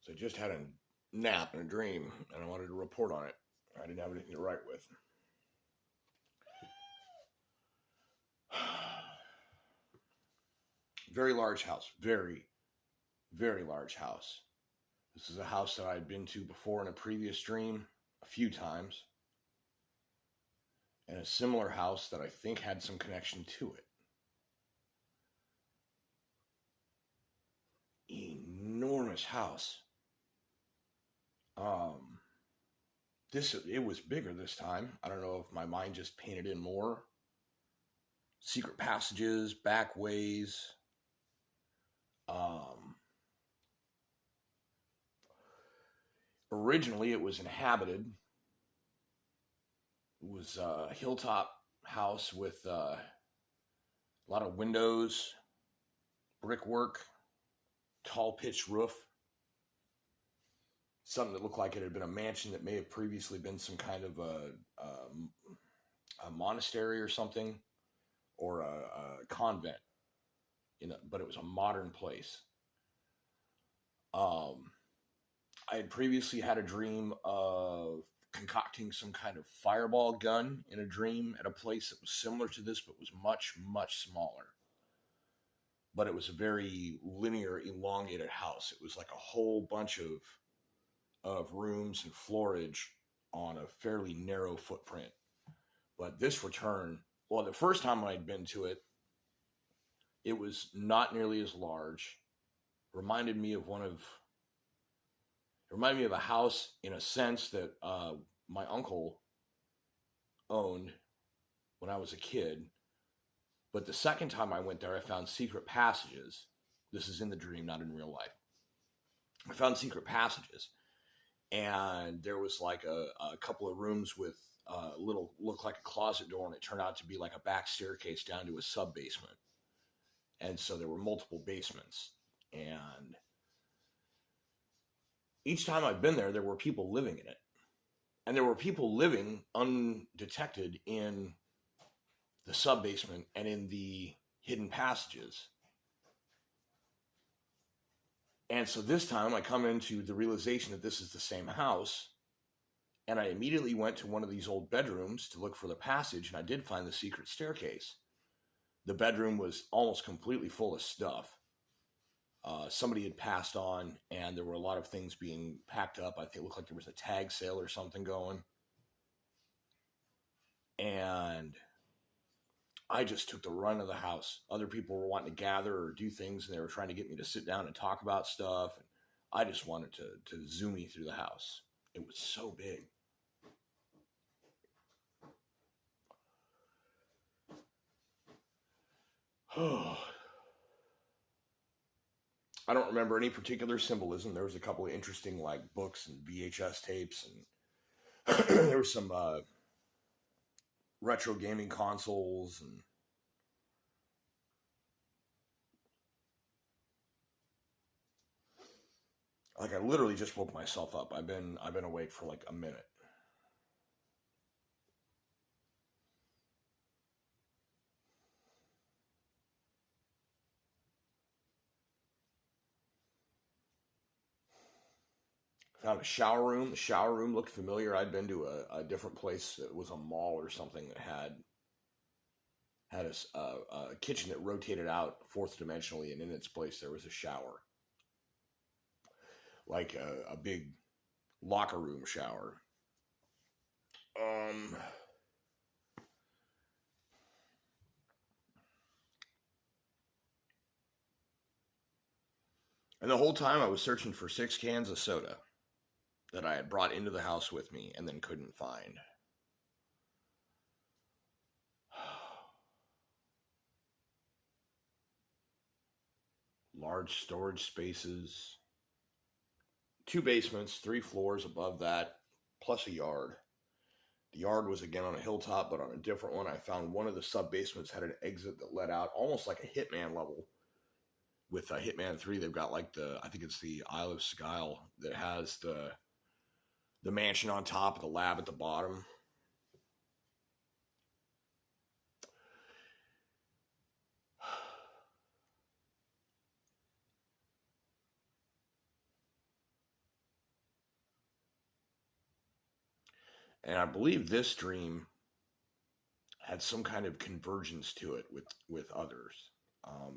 So I just had a nap and a dream, and I wanted to report on it. I didn't have anything to write with. Very large house. Very, very large house. This is a house that I had been to before in a previous dream a few times, and a similar house that I think had some connection to it. Enormous house. Um, it was bigger this time. I don't know if my mind just painted in more secret passages, back ways. Um, Originally, it was inhabited. It was a hilltop house with a lot of windows, brickwork, tall pitched roof. Something that looked like it had been a mansion that may have previously been some kind of a monastery or something, or a convent. But it was a modern place. Um, I had previously had a dream of concocting some kind of fireball gun in a dream at a place that was similar to this, but was much, much smaller. But it was a very linear, elongated house. It was like a whole bunch of rooms and floorage on a fairly narrow footprint. But this return, well, the first time I'd been to it, it was not nearly as large. Reminded me of it reminded me of a house in a sense that my uncle owned when I was a kid. But the second time I went there, I found secret passages. This is in the dream, not in real life. I found secret passages, and there was like a couple of rooms with little, looked like a closet door, and it turned out to be like a back staircase down to a sub basement. And so there were multiple basements, and each time I've been there, there were people living in it. And there were people living undetected in the sub basement and in the hidden passages. And so this time I come into the realization that this is the same house. And I immediately went to one of these old bedrooms to look for the passage, and I did find the secret staircase. The bedroom was almost completely full of stuff. Somebody had passed on, and there were a lot of things being packed up. I think it looked like there was a tag sale or something going. And I just took the run of the house. Other people were wanting to gather or do things, and they were trying to get me to sit down and talk about stuff. And I just wanted to zoom me through the house. It was so big. I don't remember any particular symbolism. There was a couple of interesting like books and VHS tapes, and there were some retro gaming consoles, and like I literally just woke myself up. I've been awake for like a minute. Found a shower room. The shower room looked familiar. I'd been to a different place. It was a mall or something that had a kitchen that rotated out fourth dimensionally, and in its place there was a shower, like a big locker room shower. Um, and the whole time I was searching for 6 cans of soda that I had brought into the house with me and then couldn't find. Large storage spaces, 2 basements, 3 floors above that, plus a yard. The yard was again on a hilltop, but on a different one. I found one of the sub basements had an exit that led out almost like a Hitman level. With Hitman 3, they've got like I think it's the Isle of Skyle that has the mansion on top, the lab at the bottom. And I believe this dream had some kind of convergence to it with others.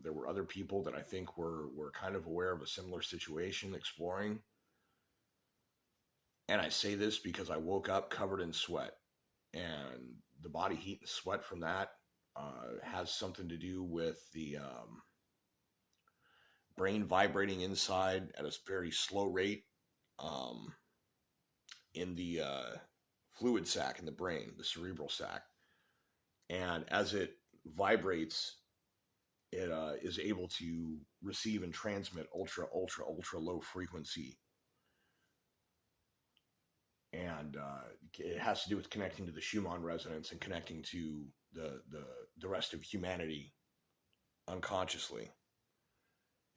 There were other people that I think were kind of aware of a similar situation, exploring. And I say this because I woke up covered in sweat, and the body heat and sweat from that has something to do with the brain vibrating inside at a very slow rate um, in the fluid sac in the brain, the cerebral sac. And as it vibrates, it is able to receive and transmit ultra, ultra, ultra low frequency. And it has to do with connecting to the Schumann resonance and connecting to the rest of humanity unconsciously.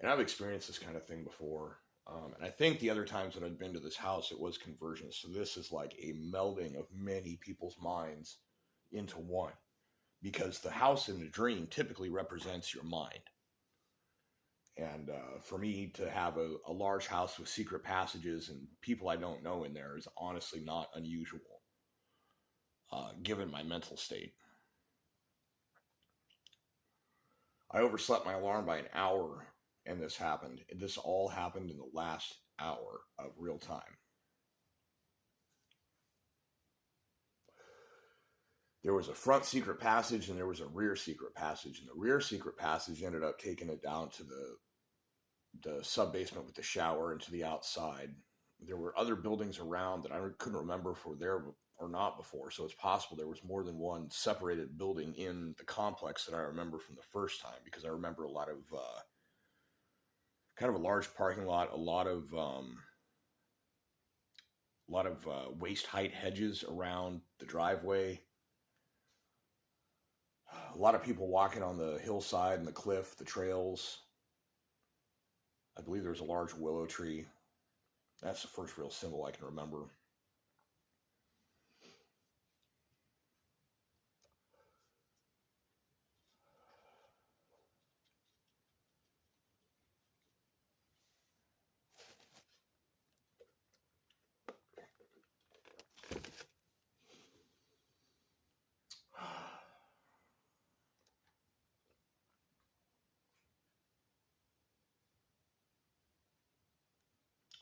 And I've experienced this kind of thing before. And I think the other times that I've been to this house, it was convergence. So this is like a melding of many people's minds into one. Because the house in the dream typically represents your mind. And for me to have a large house with secret passages and people I don't know in there is honestly not unusual, given my mental state. I overslept my alarm by an hour, and this happened. This all happened in the last hour of real time. There was a front secret passage and there was a rear secret passage. And the rear secret passage ended up taking it down to the sub-basement with the shower and to the outside. There were other buildings around that I couldn't remember if were there or not before. So it's possible there was more than one separated building in the complex that I remember from the first time, because I remember a lot of kind of a large parking lot, a lot of waist height hedges around the driveway. A lot of people walking on the hillside and the cliff, the trails. I believe there's a large willow tree. That's the first real symbol I can remember.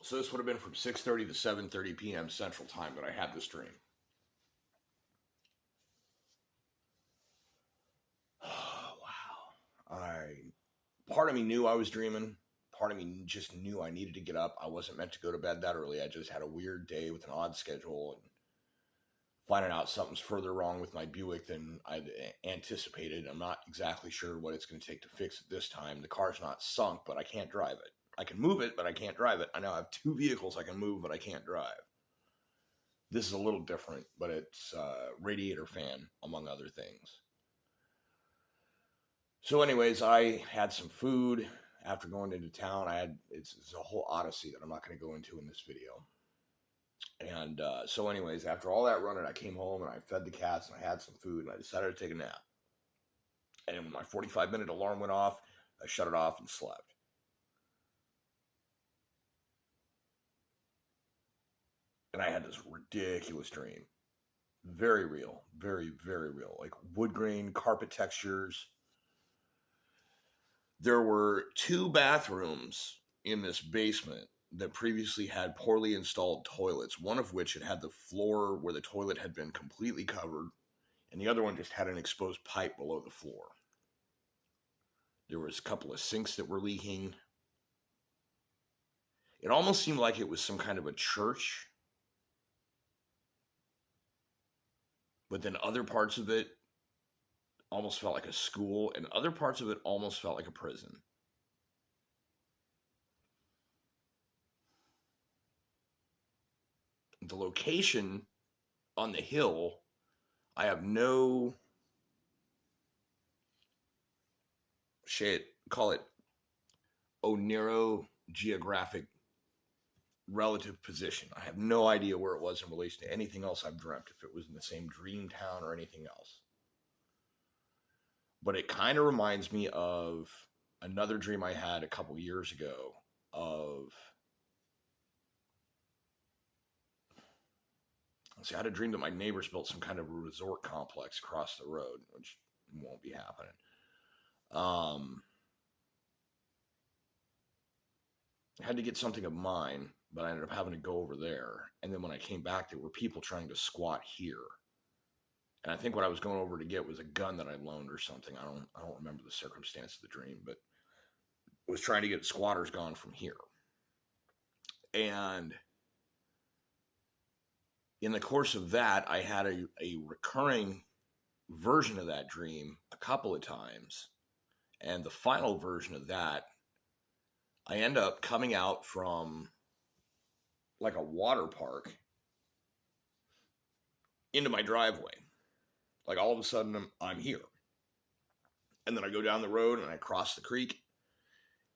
So this would have been from 6:30 to 7:30 p.m. Central Time that I had this dream. Wow. Part of me knew I was dreaming. Part of me just knew I needed to get up. I wasn't meant to go to bed that early. I just had a weird day with an odd schedule, and finding out something's further wrong with my Buick than I'd anticipated. I'm not exactly sure what it's going to take to fix it this time. The car's not sunk, but I can't drive it. I can move it, but I can't drive it. I now have two vehicles I can move, but I can't drive. This is a little different, but it's radiator fan, among other things. So anyways, I had some food after going into town. It's a whole odyssey that I'm not going to go into in this video. And so anyways, after all that running, I came home and I fed the cats and I had some food and I decided to take a nap. And when my 45-minute alarm went off, I shut it off and slept. And I had this ridiculous dream. Very real. Very, very real. Like wood grain, carpet textures. There were two bathrooms in this basement that previously had poorly installed toilets, one of which had the floor where the toilet had been completely covered, and the other one just had an exposed pipe below the floor. There was a couple of sinks that were leaking. It almost seemed like it was some kind of a church, but then other parts of it almost felt like a school, and other parts of it almost felt like a prison. The location on the hill, I have no call it oneirogeographic relative position. I have no idea where it was in relation to anything else I've dreamt, if it was in the same dream town or anything else. But it kind of reminds me of another dream I had a couple years ago of, See, I had a dream that my neighbors built some kind of resort complex across the road, which won't be happening. I had to get something of mine, but I ended up having to go over there. And then when I came back, there were people trying to squat here. And I think what I was going over to get was a gun that I loaned or something. I don't remember the circumstance of the dream, but I was trying to get squatters gone from here. And in the course of that, I had a recurring version of that dream a couple of times. And the final version of that, I end up coming out from like a water park into my driveway. Like all of a sudden, I'm here. And then I go down the road and I cross the creek.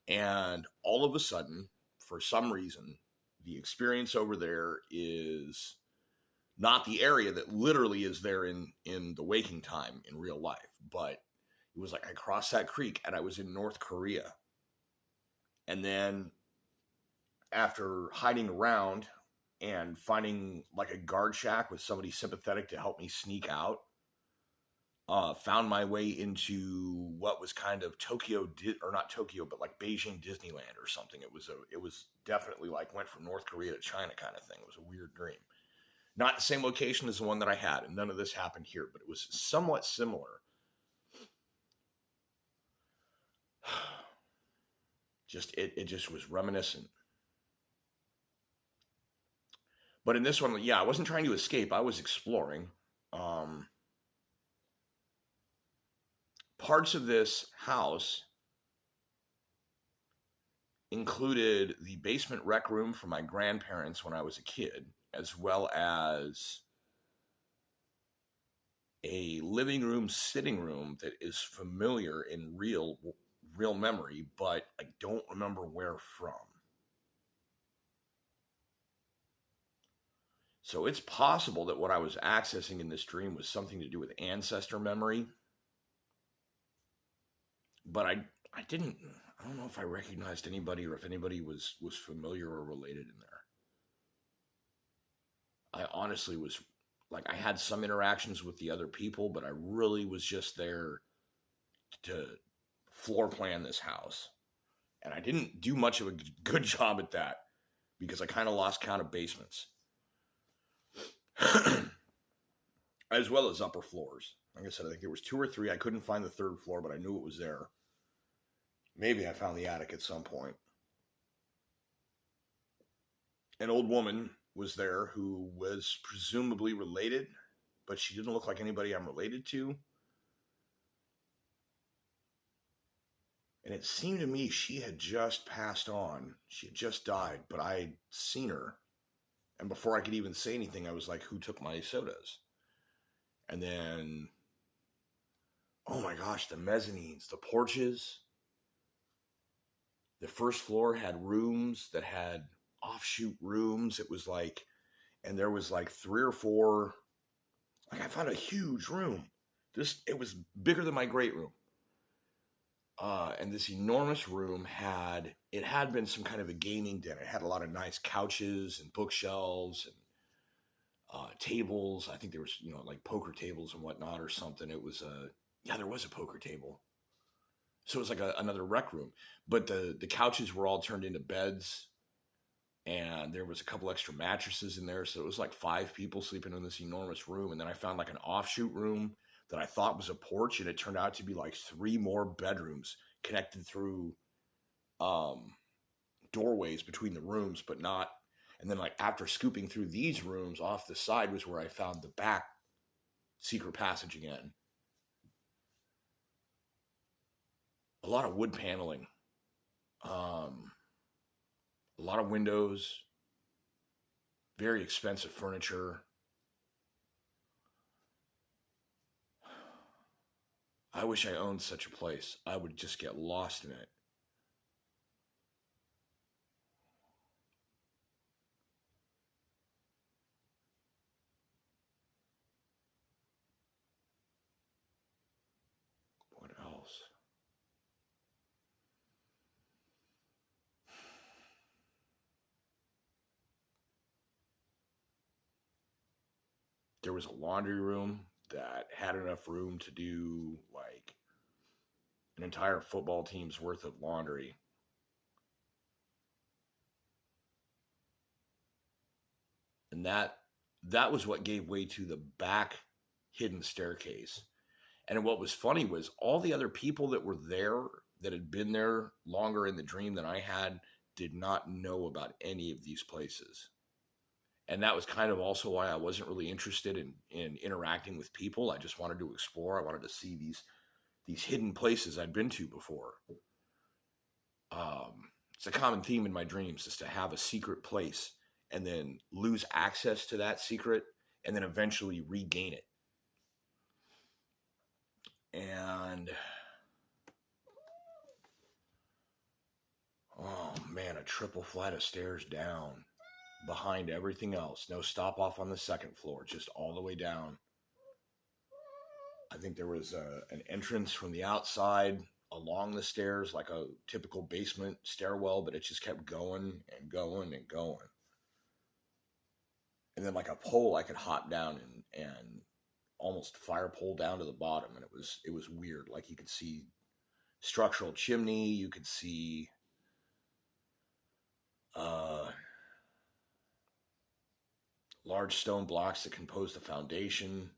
And all of a sudden, for some reason, the experience over there is not the area that literally is there in the waking time in real life. But it was like I crossed that creek and I was in North Korea. And then after hiding around and finding like a guard shack with somebody sympathetic to help me sneak out, found my way into what was kind of Tokyo, or not Tokyo, but like Beijing Disneyland or something. It was definitely like went from North Korea to China kind of thing. It was a weird dream. Not the same location as the one that I had, and none of this happened here, but it was somewhat similar. It just was reminiscent. But in this one, yeah, I wasn't trying to escape. I was exploring. Parts of this house included the basement rec room for my grandparents when I was a kid, as well as a living room, sitting room that is familiar in real memory, but I don't remember where from. So it's possible that what I was accessing in this dream was something to do with ancestor memory. But I don't know if I recognized anybody or if anybody was familiar or related in there. I honestly was like, I had some interactions with the other people, but I really was just there to floor plan this house. And I didn't do much of a good job at that because I kind of lost count of basements. As well as upper floors. Like I said, I think there was 2 or 3. I couldn't find the 3rd floor, but I knew it was there. Maybe I found the attic at some point. An old woman was there who was presumably related, but she didn't look like anybody I'm related to. And it seemed to me she had just passed on. She had just died, but I had seen her. And before I could even say anything, I was like, who took my sodas? And then, oh my gosh, the mezzanines, the porches. The first floor had rooms that had offshoot rooms. It was like, and there was like 3 or 4, like I found a huge room. It was bigger than my great room. And this enormous room had been some kind of a gaming den. It had a lot of nice couches and bookshelves and tables. I think there was, like poker tables and whatnot or something. It was there was a poker table. So it was like another rec room, but the couches were all turned into beds, and there was a couple extra mattresses in there. So it was like 5 people sleeping in this enormous room. And then I found like an offshoot room that I thought was a porch, and it turned out to be like 3 more bedrooms connected through doorways between the rooms, but not. And then like after scooping through these rooms off the side was where I found the back secret passage again. A lot of wood paneling, a lot of windows, very expensive furniture. I wish I owned such a place. I would just get lost in it. What else? there was a laundry room that had enough room to do like an entire football team's worth of laundry. And that was what gave way to the back hidden staircase. And what was funny was all the other people that were there that had been there longer in the dream than I had did not know about any of these places. And that was kind of also why I wasn't really interested in interacting with people. I just wanted to explore. I wanted to see these hidden places I'd been to before. It's a common theme in my dreams is to have a secret place and then lose access to that secret and then eventually regain it. And oh man, a triple flight of stairs down behind everything else. No stop off on the second floor, just all the way down. I think there was an entrance from the outside along the stairs, like a typical basement stairwell, but it just kept going and going and going. And then like a pole I could hop down and almost fire pole down to the bottom. And it was weird. Like you could see structural chimney, you could see large stone blocks that compose the foundation,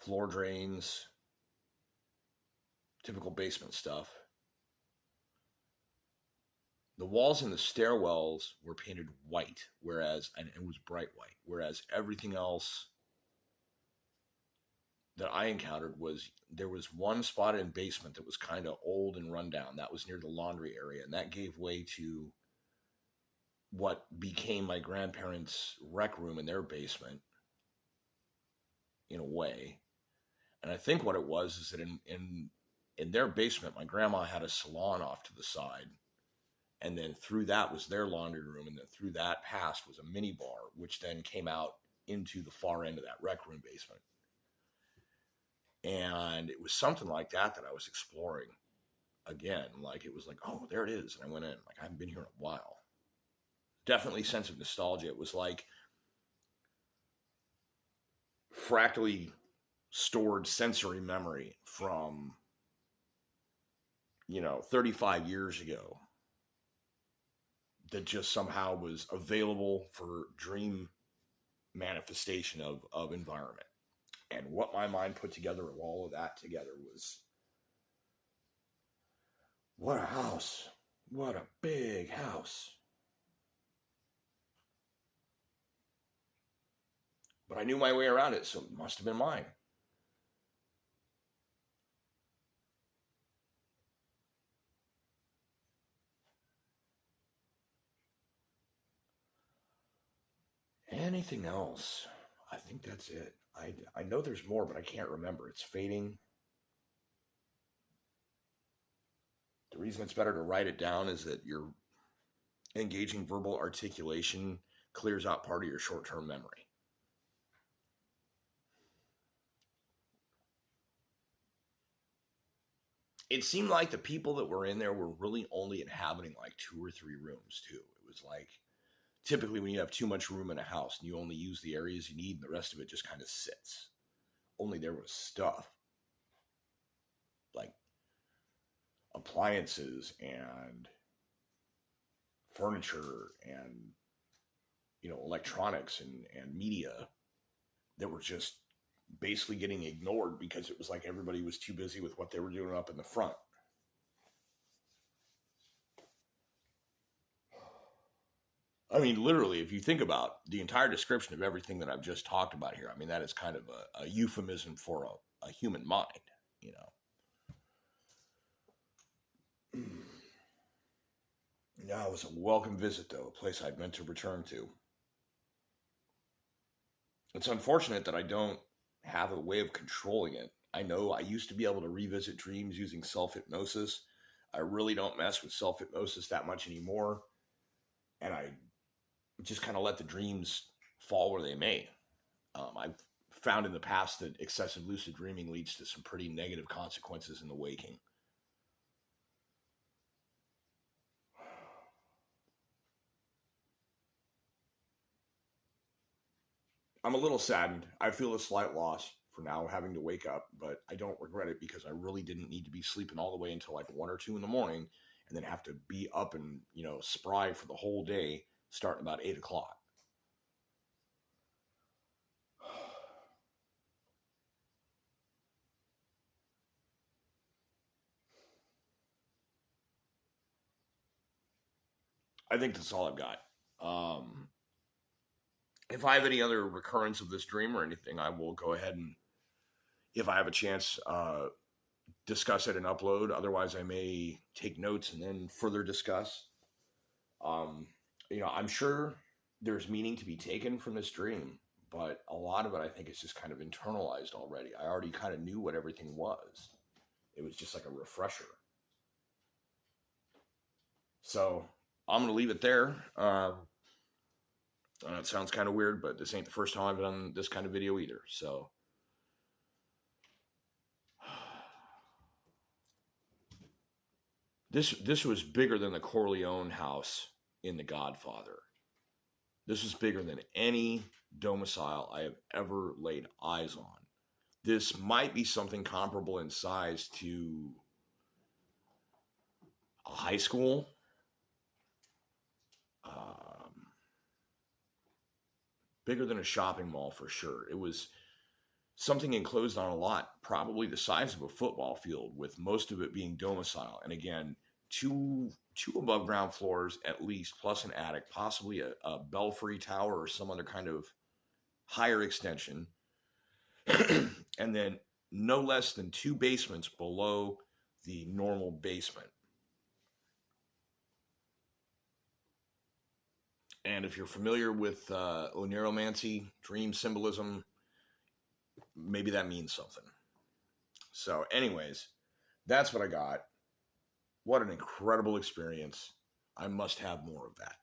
floor drains, typical basement stuff. The walls in the stairwells were painted white, and it was bright white, whereas everything else that I encountered there was one spot in basement that was kind of old and run down. That was near the laundry area, and that gave way to what became my grandparents' rec room in their basement, in a way. And I think what it was is that in their basement, my grandma had a salon off to the side. And then through that was their laundry room. And then through that past was a mini bar, which then came out into the far end of that rec room basement. And it was something like that I was exploring again. Like it was like, oh, there it is. And I went in, like, I haven't been here in a while. Definitely sense of nostalgia. It was like fractally stored sensory memory from, 35 years ago that just somehow was available for dream manifestation of environment. And what my mind put together of all of that together was, what a house. What a big house. But I knew my way around it, so it must have been mine. Anything else? I think that's it. I know there's more, but I can't remember. It's fading. The reason it's better to write it down is that your engaging verbal articulation clears out part of your short-term memory. It seemed like the people that were in there were really only inhabiting like 2 or 3 rooms too. It was like typically when you have too much room in a house and you only use the areas you need and the rest of it just kind of sits. Only there was stuff like appliances and furniture and electronics and media that were just basically getting ignored because it was like everybody was too busy with what they were doing up in the front. I mean, literally, if you think about the entire description of everything that I've just talked about here, I mean, that is kind of a euphemism for a human mind, Yeah, it was a welcome visit, though, a place I'd meant to return to. It's unfortunate that I don't have a way of controlling it. I know I used to be able to revisit dreams using self-hypnosis. I really don't mess with self-hypnosis that much anymore. And I just kind of let the dreams fall where they may. I've found in the past that excessive lucid dreaming leads to some pretty negative consequences in the waking. I'm a little saddened. I feel a slight loss for now having to wake up, but I don't regret it because I really didn't need to be sleeping all the way until like 1 or 2 in the morning and then have to be up and, spry for the whole day starting about 8 o'clock. I think that's all I've got. Um, if I have any other recurrence of this dream or anything, I will go ahead and, if I have a chance, discuss it and upload. Otherwise, I may take notes and then further discuss. Um, I'm sure there's meaning to be taken from this dream, but a lot of it, I think, is just kind of internalized already. I already kind of knew what everything was. It was just like a refresher. So I'm going to leave it there. It sounds kind of weird, but this ain't the first time I've done this kind of video either. So this was bigger than the Corleone house in The Godfather. This is bigger than any domicile I have ever laid eyes on. This might be something comparable in size to a high school. Bigger than a shopping mall for sure. It was something enclosed on a lot, probably the size of a football field, with most of it being domicile. And again, two above ground floors at least, plus an attic, possibly a belfry tower or some other kind of higher extension. And then no less than 2 basements below the normal basement. And if you're familiar with Oneiromancy, dream symbolism, maybe that means something. So anyways, that's what I got. What an incredible experience. I must have more of that.